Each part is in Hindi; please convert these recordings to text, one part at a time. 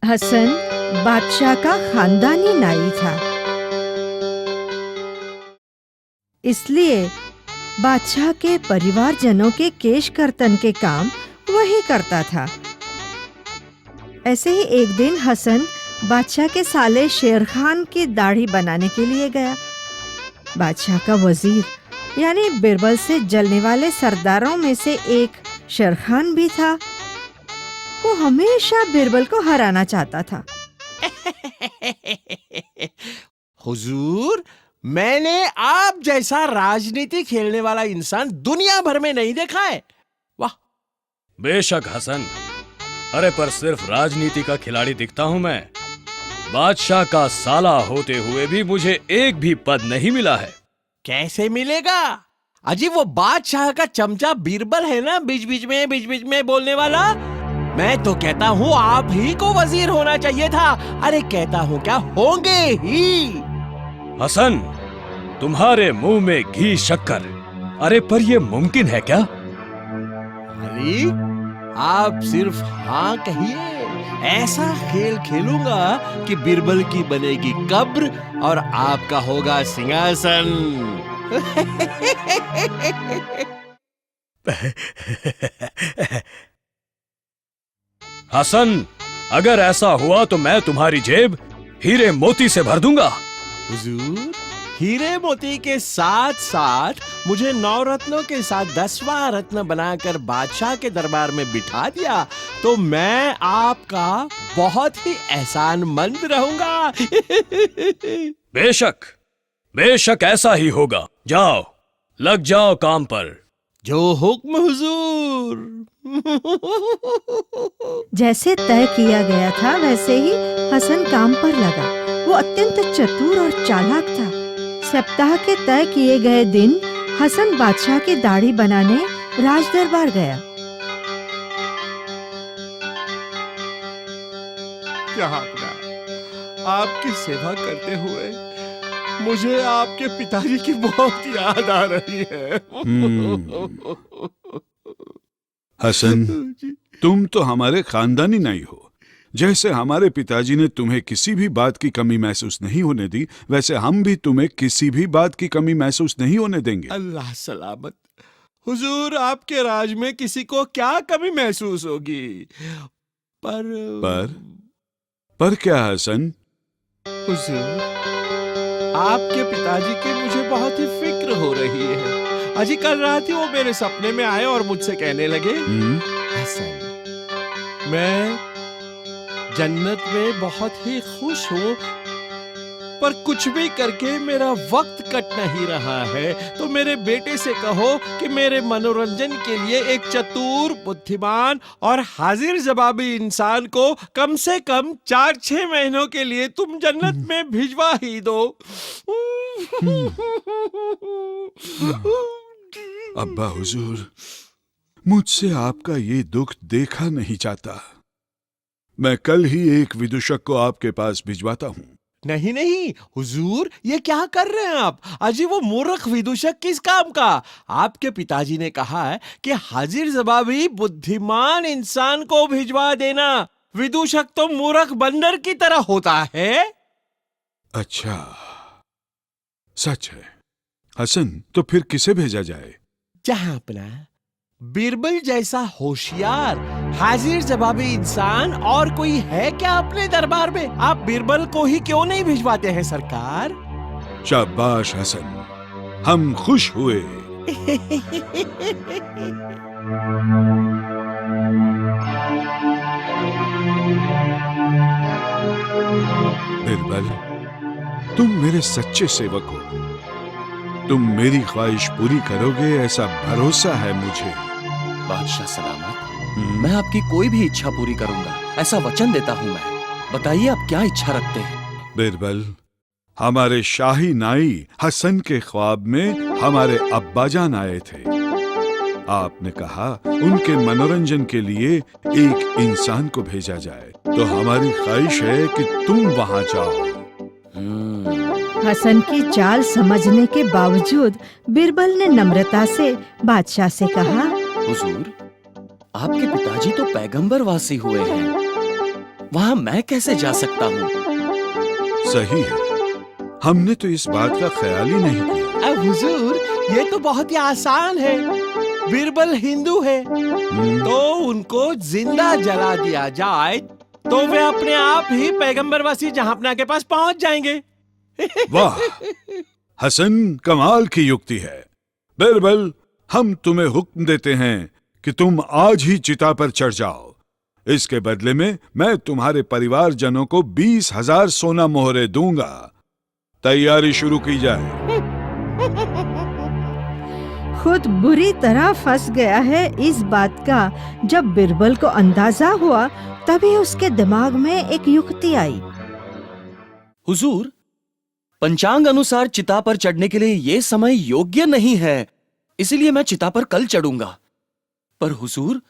हसन बादशाह का खानदानी नाई था, इसलिए बादशाह के परिवारजनों के केश कर्तन के काम वही करता था। ऐसे ही एक दिन हसन बादशाह के साले शेर खान की दाढ़ी बनाने के लिए गया। बादशाह का वजीर यानी बिरबल से जलने वाले सरदारों में से एक शेर खान भी था। वो हमेशा बिरबल को हराना चाहता था। हुजूर, मैंने आप जैसा राजनीति खेलने वाला इंसान दुनिया भर में नहीं देखा है। वाह! बेशक हसन, अरे पर सिर्फ राजनीति का खिलाड़ी दिखता हूँ मैं। बादशाह का साला होते हुए भी मुझे एक भी पद नहीं मिला है। कैसे मिलेगा? अजी वो बादशाह का चमचा बीरबल है ना, बीच बीच में बोलने वाला। मैं तो कहता हूँ आप ही को वजीर होना चाहिए था। अरे कहता हूँ क्या, होंगे ही। हसन, तुम्हारे मुंह में घी शक्कर, अरे पर ये मुमकिन है क्या? अरे आप सिर्फ हाँ कहिए, ऐसा खेल खेलूंगा कि बिरबल की बनेगी कब्र और आपका होगा सिंहासन। हसन, अगर ऐसा हुआ तो मैं तुम्हारी जेब हीरे मोती से भर दूंगा। हुजूर, हीरे मोती के साथ साथ मुझे 9 रत्नों के साथ 10वां रत्न बनाकर बादशाह के दरबार में बिठा दिया तो मैं आपका बहुत ही एहसानमंद रहूंगा। बेशक, बेशक ऐसा ही होगा। जाओ, लग जाओ काम पर। जो हुक्म हुजूर। जैसे तय किया गया था वैसे ही हसन काम पर लगा। वो अत्यंत चतुर और चालाक था। सप्ताह के तय किए गए दिन हसन बादशाह की दाढ़ी बनाने राज दरबार गया। जहांपना, आपकी सेवा करते हुए मुझे आपके पिताजी की बहुत याद आ रही है। हसन, तुम तो हमारे खानदानी नाई हो। जैसे हमारे पिताजी ने तुम्हें किसी भी बात की कमी महसूस नहीं होने दी, वैसे हम भी तुम्हें किसी भी बात की कमी महसूस नहीं होने देंगे। अल्लाह सलामत। हुजूर, आपके राज में किसी को क्या कमी महसूस होगी? पर क्या हसन? हुजूर, आपके पिताजी की मुझे बहुत ही फिक्र हो रही है। अजी कल रात ही वो मेरे सपने में आए और मुझसे कहने लगे, हसन, मैं जन्नत में बहुत ही खुश हूँ, पर कुछ भी करके मेरा वक्त कट नहीं रहा है, तो मेरे बेटे से कहो कि मेरे मनोरंजन के लिए एक चतुर, बुद्धिमान और हाजिर जवाबी इंसान को कम से कम 4-6 महीनों के लिए तुम जन्नत में भिजवा ही दो। अब्बा हुजूर, मुझसे आपका ये दुख देखा नहीं जाता। मैं कल ही एक विदूषक को आपके पास भिजवाता हूँ। नहीं नहीं हुजूर, ये क्या कर रहे हैं आप? अजी वो मूर्ख विदूषक किस काम का? आपके पिताजी ने कहा है कि हाजिर जवाबी बुद्धिमान इंसान को भिजवा देना। विदूषक तो मूर्ख बंदर की तरह होता है। अच्छा, सच है। हसन, तो फिर किसे भेजा जाए? जहांपना, बिरबल जैसा होशियार हाजिर जवाबी इंसान और कोई है क्या अपने दरबार में? आप बिरबल को ही क्यों नहीं भिजवाते हैं सरकार? शाबाश हसन, हम खुश हुए। बिरबल, तुम मेरे सच्चे सेवक हो। तुम मेरी ख्वाहिश पूरी करोगे ऐसा भरोसा है मुझे। बादशाह सलामत, मैं आपकी कोई भी इच्छा पूरी करूंगा, ऐसा वचन देता हूं मैं। बताइए आप क्या इच्छा रखते हैं? बिरबल, हमारे शाही नाई हसन के ख्वाब में हमारे अब्बाजान आए थे। आपने कहा उनके मनोरंजन के लिए एक इंसान को भेजा जाए, तो हमारी ख्वाहिश है कि तुम वहां जाओ। हसन की चाल समझने के बावजूद बिरबल ने नम्रता से बादशाह से कहा, हुजूर, आपके पिताजी तो पैगंबर वासी हुए हैं। वहां मैं कैसे जा सकता हूँ? सही है, हमने तो इस बात का ख्याल ही नहीं किया। हुजूर, ये तो बहुत ही आसान है। बिरबल हिंदू है, तो उनको जिंदा जला दिया जाए तो वे अपने आप ही पैगंबर वसी जहांपना के पास पहुंच जाएंगे। वाह, हसन कमाल की युक्ति है। बिरबल, हम तुम्हें हुक्म देते हैं कि तुम आज ही चिता पर चढ़ जाओ। इसके बदले में मैं तुम्हारे परिवारजनों को 20,000 सोना मोहरे दूंगा। तैयारी शुरू की जाए। खुद बुरी तरह फंस गया है इस बात का। जब बिरबल को अंदाजा हुआ तभी उसके दिमाग में एक युक्ति आई। हुजूर, पंचांग अनुसार चिता पर चढ़ने के लिए ये समय योग्य नहीं है, इसलिए मैं चिता पर कल चढ़ूंगा। पर हुजूर,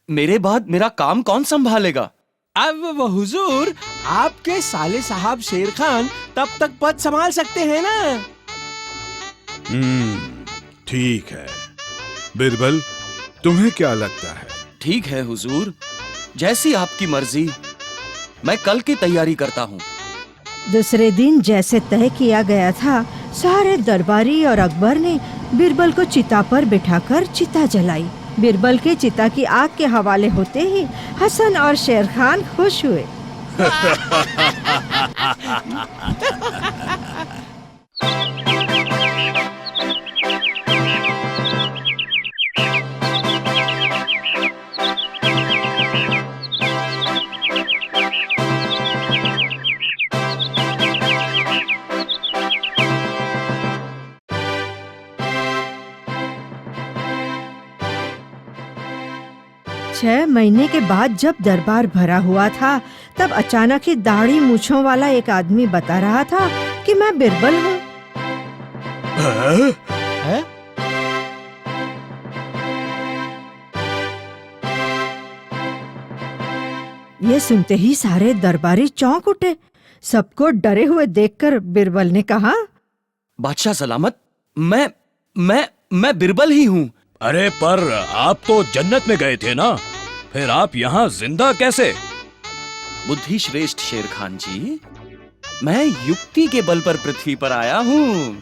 मेरे बाद मेरा काम कौन संभालेगा? अब वो हुजूर, आपके साले साहब शेर खान तब तक पद संभाल सकते हैं ना। ठीक है। बिरबल, तुम्हें क्या लगता है? ठीक है हुजूर, जैसी आपकी मर्जी। मैं कल की तैयारी करता हूँ। दूसरे दिन जैसे तय किया गया था, सारे दरबारी और अकबर ने बिरबल को चिता पर बिठाकर चिता जलाई। बिरबल के चिता की आग के हवाले होते ही हसन और शेर खान खुश हुए। छह महीने के बाद जब दरबार भरा हुआ था, तब अचानक ही दाढ़ी मूछों वाला एक आदमी बता रहा था कि मैं बिरबल हूँ। है? ये सुनते ही सारे दरबारी चौंक उठे। सबको डरे हुए देखकर बिरबल ने कहा, बादशाह सलामत, मैं बिरबल ही हूँ। अरे पर आप तो जन्नत में गए थे ना, फिर आप यहाँ जिंदा कैसे? बुद्धि श्रेष्ठ शेर खान जी, मैं युक्ति के बल पर पृथ्वी पर आया हूँ।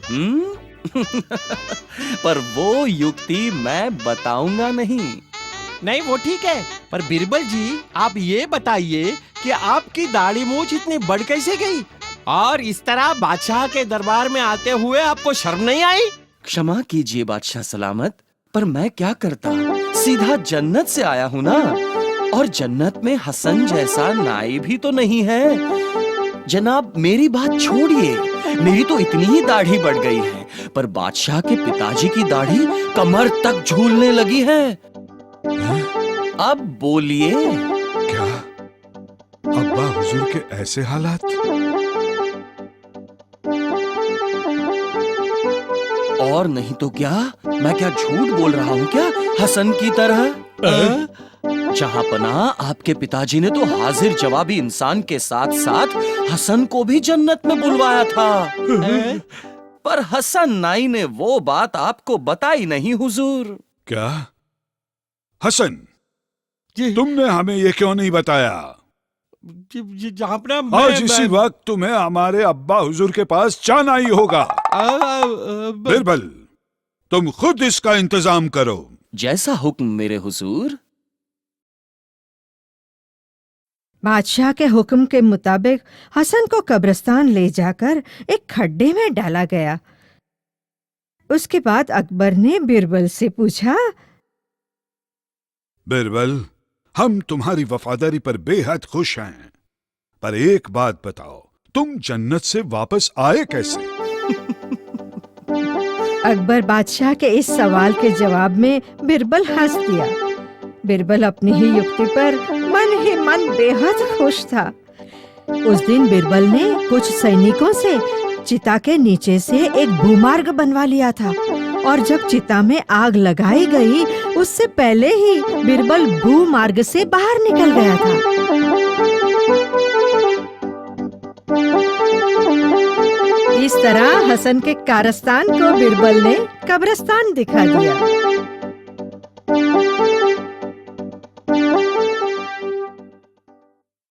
पर वो युक्ति मैं बताऊंगा नहीं। नहीं, वो ठीक है, पर बिरबल जी, आप ये बताइए कि आपकी दाढ़ी मूछ इतनी बढ़ कैसे गई, और इस तरह बादशाह के दरबार में आते हुए आपको शर्म नहीं आई? क्षमा कीजिए बादशाह सलामत, पर मैं क्या करता, सीधा जन्नत से आया हूँ ना, और जन्नत में हसन जैसा नाई भी तो नहीं है। जनाब, मेरी बात छोड़िए, मेरी तो इतनी ही दाढ़ी बढ़ गई है, पर बादशाह के पिताजी की दाढ़ी कमर तक झूलने लगी है। अब बोलिए। क्या अब्बा हुजूर के ऐसे हालात? और नहीं तो क्या, मैं क्या झूठ बोल रहा हूँ क्या हसन की तरह? जहां पना आपके पिताजी ने तो हाजिर जवाबी इंसान के साथ साथ हसन को भी जन्नत में बुलवाया था। पर हसन नाई ने वो बात आपको बताई नहीं हुजूर। क्या हसन, जी, तुमने हमें ये क्यों नहीं बताया? जहांपना आज इसी वक्त तुम्हें हमारे अब्बा हुजूर के पास जाना ही होगा। बिरबल, तुम खुद इसका इंतजाम करो। जैसा हुक्म मेरे हुजूर। बादशाह के हुक्म के मुताबिक हसन को कब्रिस्तान ले जाकर एक खड्डे में डाला गया। उसके बाद अकबर ने बिरबल से पूछा, बिरबल, हम तुम्हारी वफादारी पर बेहद खुश हैं, पर एक बात बताओ, तुम जन्नत से वापस आए कैसे? अकबर बादशाह के इस सवाल के जवाब में बिरबल हंस दिया। बिरबल अपनी ही युक्ति पर मन ही मन बेहद खुश था। उस दिन बिरबल ने कुछ सैनिकों से चिता के नीचे से एक भूमार्ग बनवा लिया था, और जब चिता में आग लगाई गई, उससे पहले ही बिरबल भूमार्ग से बाहर निकल गया था। इस तरह हसन के कारस्तान को बिरबल ने कब्रिस्तान दिखा दिया।